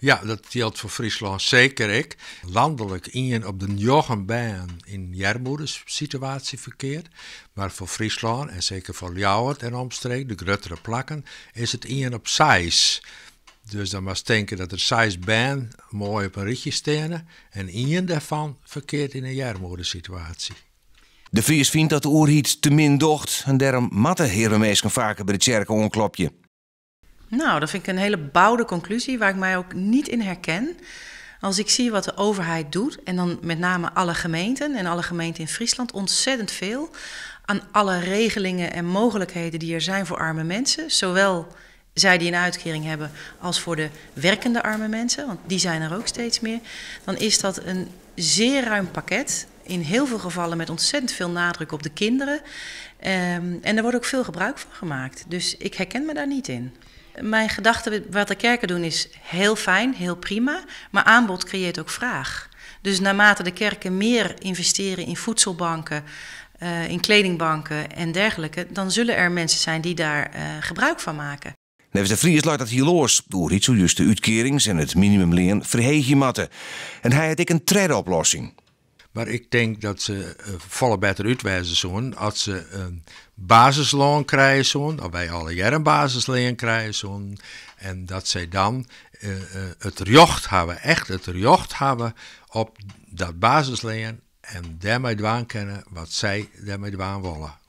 Ja, dat geldt voor Friesland zeker ik. Landelijk in op de Jochenbaan in Jermoeders situatie verkeerd. Maar voor Friesland en zeker voor Ljouwert en omstreek, de grotere plakken, is het in op 6. Dus dan maar denken dat er 6 baan mooi op een ritje staan en één daarvan verkeerd in een Jermoeder situatie. De Fries vindt dat de oerhiet te min docht en daarom matten herenmeesken vaker bij de tjerken onklopje. Nou, dat vind ik een hele bouwde conclusie waar ik mij ook niet in herken. Als ik zie wat de overheid doet, en dan met name alle gemeenten en alle gemeenten in Friesland, ontzettend veel aan alle regelingen en mogelijkheden die er zijn voor arme mensen. Zowel zij die een uitkering hebben als voor de werkende arme mensen, want die zijn er ook steeds meer. Dan is dat een zeer ruim pakket, in heel veel gevallen met ontzettend veel nadruk op de kinderen. En er wordt ook veel gebruik van gemaakt. Dus ik herken me daar niet in. Mijn gedachte wat de kerken doen is heel fijn, heel prima, maar aanbod creëert ook vraag. Dus naarmate de kerken meer investeren in voedselbanken, in kledingbanken en dergelijke, dan zullen er mensen zijn die daar gebruik van maken. Nevens de Fries laat dat hier los. Door iets zojuist de uitkerings en het minimumleen verheeg je matten. En hij had ik een oplossing. Maar ik denk dat ze volle beter uitwijzen zullen als ze een basisloon krijgen zullen, of wij alle jaren een basisloon krijgen zullen, en dat zij dan het recht hebben, echt het recht hebben op dat basisloon en daarmee doen kunnen wat zij daarmee doen willen.